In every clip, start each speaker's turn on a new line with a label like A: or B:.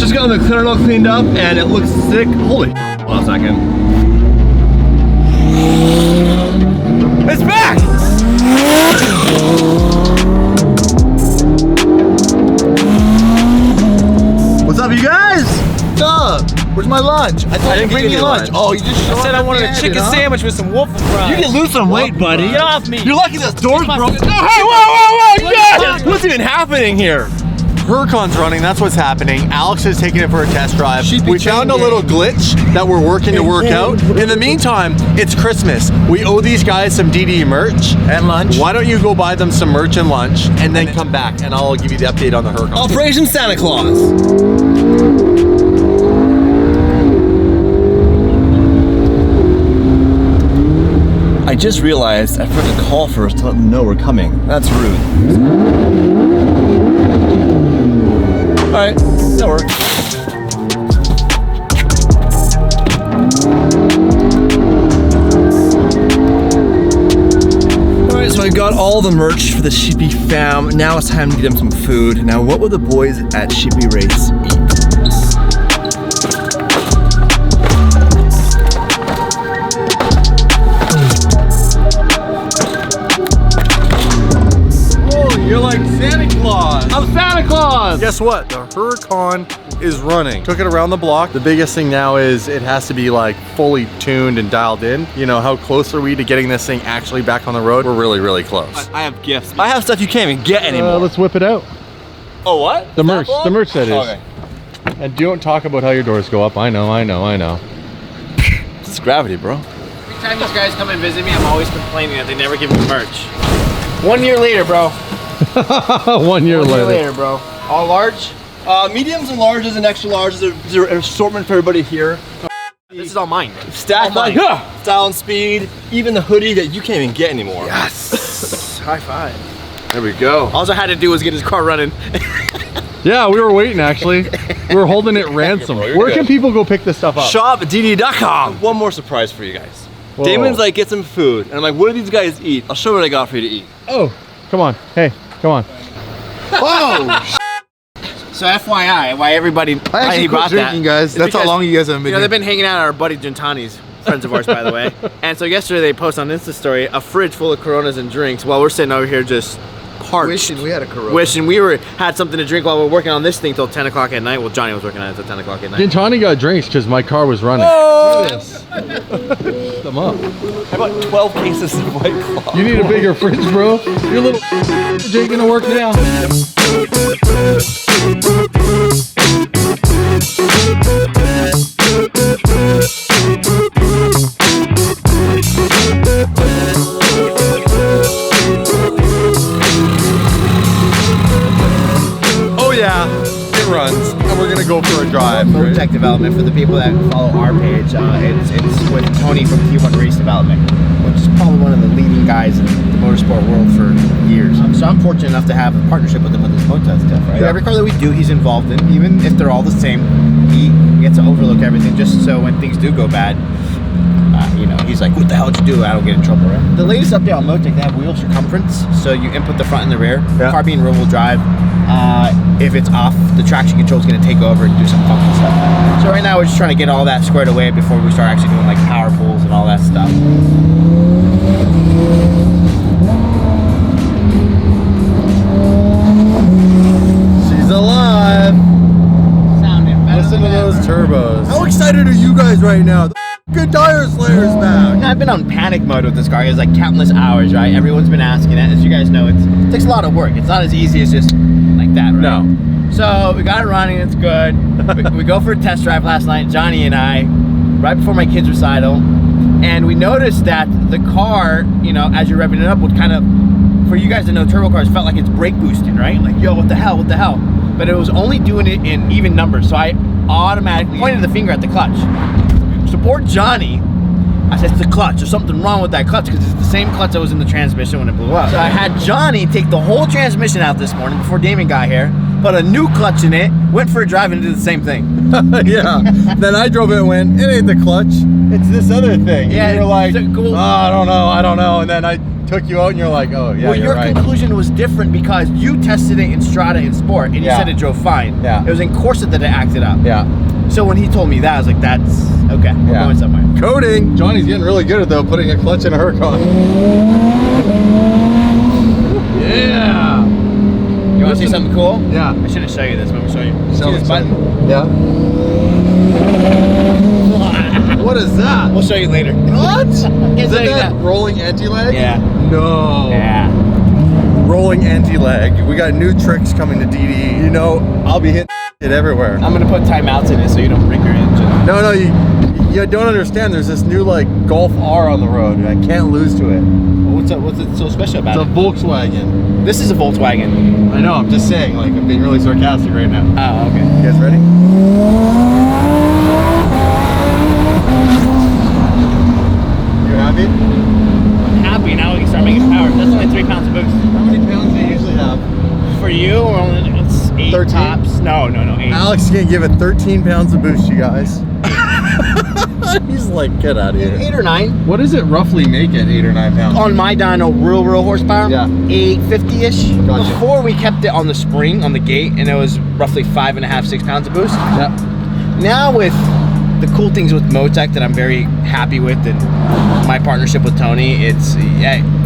A: Just got the clear all cleaned up and it looks sick. Holy hold on a second. It's back! What's up, you guys? What's up? Where's my lunch? I didn't bring you lunch. Oh, you just
B: said I wanted a chicken sandwich with some waffle fries.
A: You can lose some weight, buddy.
B: Get off me.
A: You're lucky this door's broken. No, hey, whoa! Yes! What's even happening here?
C: Huracan's running, that's what's happening. Alex is taking it for a test drive. We found a little glitch that we're working to work out. In the meantime, it's Christmas. We owe these guys some DD merch.
A: And lunch.
C: Why don't you go buy them some merch and lunch and then come back and I'll give you the update on the Huracan.
A: Operation Santa Claus. I just realized I forgot to call first to let them know we're coming. That's rude. Alright, that works. Alright, so I got all the merch for the Sheepy fam. Now it's time to get them some food. Now, what will the boys at Sheepy Race eat?
C: You're like Santa Claus.
A: I'm Santa Claus!
C: Guess what? The Huracan is running. Took it around the block. The biggest thing now is it has to be like fully tuned and dialed in. You know, how close are we to getting this thing actually back on the road? We're really, really close.
A: I have gifts. I have stuff you can't even get anymore.
C: Let's whip it out.
A: Oh, what?
C: The merch that is.
A: Okay.
C: And don't talk about how your doors go up. I know.
A: This is gravity, bro.
B: Every time these guys come and visit me, I'm always complaining that they never give me merch. 1 year later, bro.
C: 1 year later.
B: Bro. All large?
A: Mediums and larges and extra larges. There's an assortment for everybody here.
B: This is all mine.
A: Stack line, style and speed. Even the hoodie that you can't even get anymore.
B: Yes. High five.
A: There we go.
B: All I had to do was get his car running.
C: Yeah, we were waiting actually. We were holding it ransom. Where can people go pick this stuff up?
A: Shop@dd.com. One more surprise for you guys.
C: Whoa.
A: Damon's like, get some food. And I'm like, what do these guys eat? I'll show you what I got for you to eat.
C: Oh, come on. Hey, come on.
B: Oh! So FYI, why everybody
D: I actually quit drinking, guys. That's how long you guys have been
B: here.
D: here.
B: They've been hanging out at our buddy Gentani's, friends of ours, by the way. And so yesterday they posted on Insta story a fridge full of Coronas and drinks while we're sitting over here just parched.
D: Wishing we had a Corona.
B: Wishing we had something to drink while we're working on this thing till 10 o'clock at night. Well, Johnny was working on it till 10 o'clock at night.
C: Gintani got drinks because my car was running.
A: Oh!
C: Them up.
A: How about 12 cases of White Claw?
C: You need a bigger fridge, bro. Your little ain't gonna work now. Oh yeah, it runs, and we're gonna go for a drive.
B: Tech development for the people that follow our page. It's with Tony from T1 Race Development, which is probably one of the leading guys in the motorsport world for years. So I'm fortunate enough to have a partnership with him with this motard stuff, right? Yeah. Every car that we do, he's involved in, even if they're all the same. He gets to overlook everything just so when things do go bad, you know, he's like, what the hell did you do? I don't get in trouble, right? The latest update on Motec, they have wheel circumference, so you input the front and the rear.
C: Yeah.
B: Car being rear-wheel drive, if it's off, the traction control is going to take over and do some funky stuff. So right now we're just trying to get all that squared away before we start actually doing like power pulls and all that stuff.
C: She's alive.
B: Sounding better.
C: Listen to those turbos.
D: How excited are you guys right now? The good tire slayer's back.
B: I've been on panic mode with this car. It's like countless hours, right? Everyone's been asking it. As you guys know, it takes a lot of work. It's not as easy as just like that, right?
C: No.
B: So we got it running, it's good. we go for a test drive last night, Johnny and I, right before my kids' recital, and we noticed that the car, you know, as you're revving it up, would kind of, for you guys to know, turbo cars felt like it's brake boosting, right? Like, yo, what the hell? But it was only doing it in even numbers, so I automatically pointed the finger at the clutch. So poor Johnny, I said, it's the clutch. There's something wrong with that clutch because it's the same clutch that was in the transmission when it blew up. So I had Johnny take the whole transmission out this morning before Damon got here, put a new clutch in it, went for a drive and did the same thing.
C: Yeah. Then I drove it and went, it ain't the clutch, it's this other thing.
B: Yeah,
C: And you're like,
B: so cool.
C: oh, I don't know. And then I took you out and you're like, oh yeah,
B: Well,
C: you're
B: your
C: right.
B: conclusion was different because you tested it in Strada in Sport and you
C: Yeah.
B: said it drove fine.
C: Yeah.
B: It was in Corsa that it acted up.
C: Yeah.
B: So when he told me that, I was like, that's okay. We're
C: Yeah.
B: going somewhere.
C: Coding. Johnny's getting really good at though, putting a clutch in a Huracan. Yeah.
B: You want to see something cool?
C: Yeah.
B: I shouldn't show you this, but I'm going to show you.
C: Show
B: See
C: me
B: this button?
C: Yeah. What is that?
B: We'll show you later.
C: What? Is
B: Can't
C: that
B: show you
C: that rolling anti-lag?
B: Yeah.
C: No.
B: Yeah.
C: Rolling anti-lag. We got new tricks coming to DD. You know, I'll be hitting it everywhere.
B: I'm going to put timeouts in it so you don't break your engine.
C: No, you don't understand. There's this new like Golf R on the road, and I can't lose to it.
B: What's it so special about
C: It's a
B: it?
C: Volkswagen.
B: This is a Volkswagen.
C: I know. I'm just saying. Like, I'm being really sarcastic right now.
B: Oh, okay.
C: You guys ready? You happy?
B: I'm happy. Now we can start making power. That's only 3 pounds of boost.
C: How many pounds do you usually have?
B: For you, it's 8
C: 13?
B: tops. No, 8.
C: Alex is gonna give it 13 pounds of boost, you guys. He's like, get out of here.
B: 8 or 9.
C: What does it roughly make at 8 or 9 pounds?
B: On my dyno, real horsepower,
C: Yeah.
B: 850-ish.
C: Gotcha.
B: Before we kept it on the spring, on the gate, and it was roughly 5.5, 6 pounds of boost.
C: Yep.
B: Now with the cool things with Motec that I'm very happy with, and my partnership with Tony,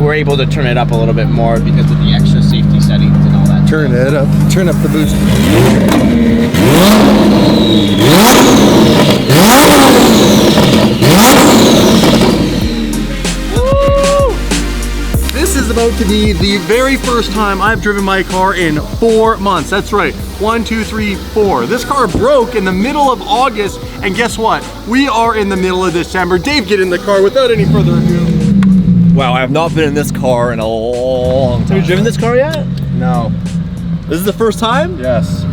B: we're able to turn it up a little bit more because of the extra safety settings and all that.
C: Turn it up. Turn up the boost. This is about to be the very first time I've driven my car in 4 months. That's right, 1, 2, 3, 4. This car broke in the middle of August, and guess what? We are in the middle of December. Dave, get in the car without any further ado.
A: Wow, I have not been in this car in a long time.
B: Have you driven this car yet?
C: No.
A: This is the first time?
C: Yes,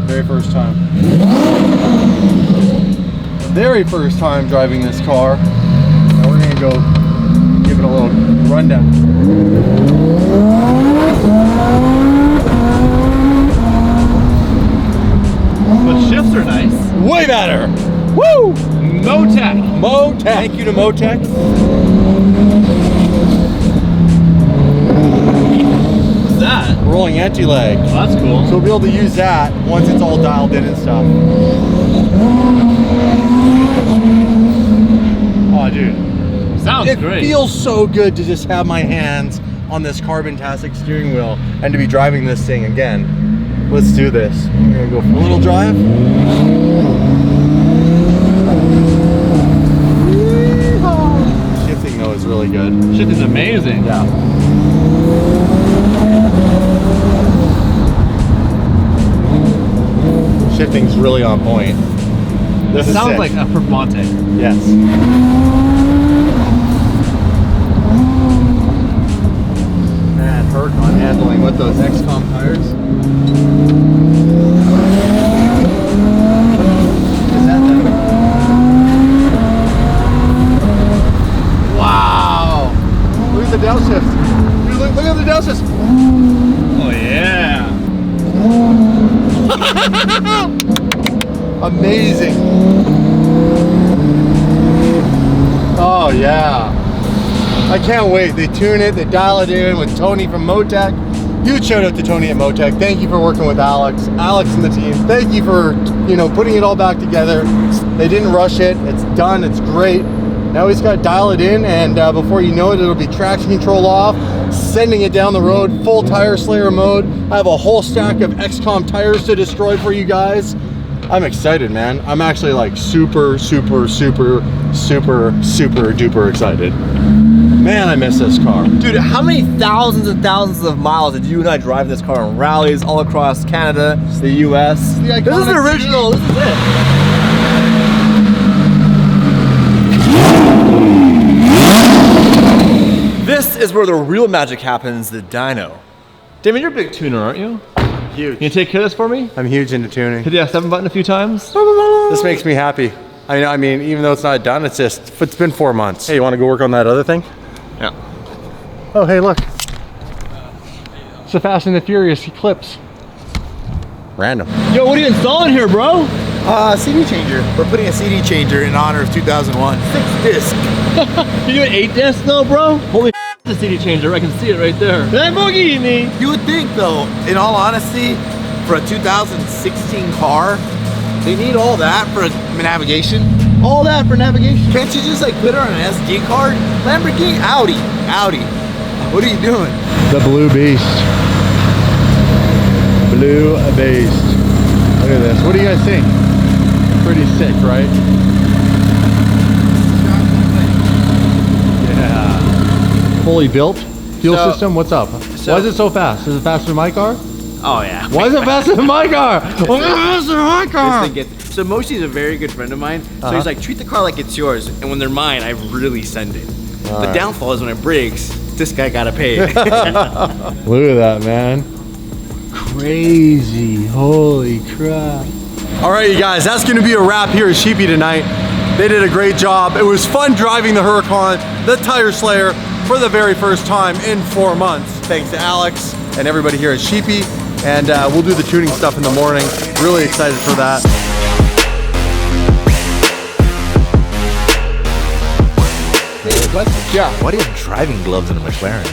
C: very first time. Very first time driving this car. Now we're gonna go give it a little rundown.
B: The shifts are nice.
C: Way better. Woo!
B: Motec.
C: Motec. Thank you to Motec.
B: What's that?
C: Rolling anti-lag.
B: Oh, that's cool.
C: So we'll be able to use that once it's all dialed in and stuff. Oh, dude.
B: Sounds
C: It
B: great.
C: feels so good to just have my hands on this carbon-tastic steering wheel and to be driving this thing again. Let's do this. We're gonna go for a little drive. Shifting though is really good.
B: Shit is amazing.
C: Yeah. Shifting's really on point. This is
B: Sounds
C: sick.
B: like a Performante.
C: Yes. Man, Huracan handling with those XCOM tires. Is that them? Wow! Look at the downshift. Dude, look at the downshift.
B: Oh yeah.
C: Amazing. Oh yeah. I can't wait. They tune it, they dial it in with Tony from Motec. Huge shout out to Tony at Motec. Thank you for working with Alex and the team. Thank you for, putting it all back together. They didn't rush it. It's done. It's great. Now we just got to dial it in, and before you know it, it'll be traction control off, sending it down the road, full tire slayer mode. I have a whole stack of XCOM tires to destroy for you guys. I'm excited, man. I'm actually like super duper excited. Man, I miss this car.
A: Dude, how many thousands and thousands of miles did you and I drive this car on rallies all across Canada, the US?
C: The
A: This is the
C: iconic
A: original, this is it. This is where the real magic happens, the dyno. Damon, you're a big tuner, aren't you?
C: Huge.
A: Can you take care of this for me?
C: I'm huge into tuning.
A: Hit the F7 button a few times.
C: This makes me happy. I mean, even though it's not done, it's been 4 months. Hey, you want to go work on that other thing?
A: Yeah.
C: Oh, hey, look. It's the Fast and the Furious Eclipse. Random.
B: Yo, what are you installing here, bro?
E: CD changer. We're putting a CD changer in honor of 2001. 6-disc.
B: You doing 8 discs though, bro? Holy the CD changer, I can see it right there. Lamborghini!
E: You would think though, in all honesty, for a 2016 car, they need all that for navigation.
B: All that for navigation.
E: Can't you just like put it on an SD card? Lamborghini, Audi. What are you doing?
C: The Blue Beast. Blue Beast. Look at this. What do you guys think? Pretty sick, right? Yeah. Fully built. Fuel system, what's up? Why is it so fast? Is it faster than my car?
B: Oh yeah.
C: Why is it faster than my car? Why is it faster than my car?
B: So Moshi's a very good friend of mine. So he's like, treat the car like it's yours, and when they're mine, I really send it. The downfall is when it breaks, this guy gotta pay it.
C: Look at that, man. Crazy. Holy crap. All right, you guys, that's gonna be a wrap here at Sheepy tonight. They did a great job. It was fun driving the Huracan, the Tire Slayer, for the very first time in 4 months. Thanks to Alex and everybody here at Sheepy. And we'll do the tuning stuff in the morning. Really excited for that.
E: Yeah. Why do you have driving gloves in a McLaren?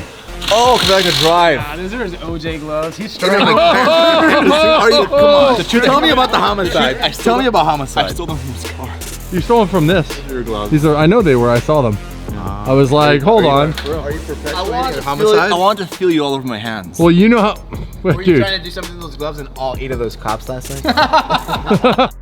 C: Oh, because I can drive.
B: Those are his OJ gloves. He's
E: Are you? Come on.
B: Tell me about the homicide. Tell me about homicide.
A: I stole them from his car.
C: You stole them from this.
A: Your gloves.
C: These are, I know they were, I saw them. I was like, hold on.
E: Are you perpetuating
A: I
E: homicide?
A: want to feel you all over my hands.
C: Well, you know how,
B: Were you
C: dude.
B: trying to do something to those gloves and all 8 of those cops last night?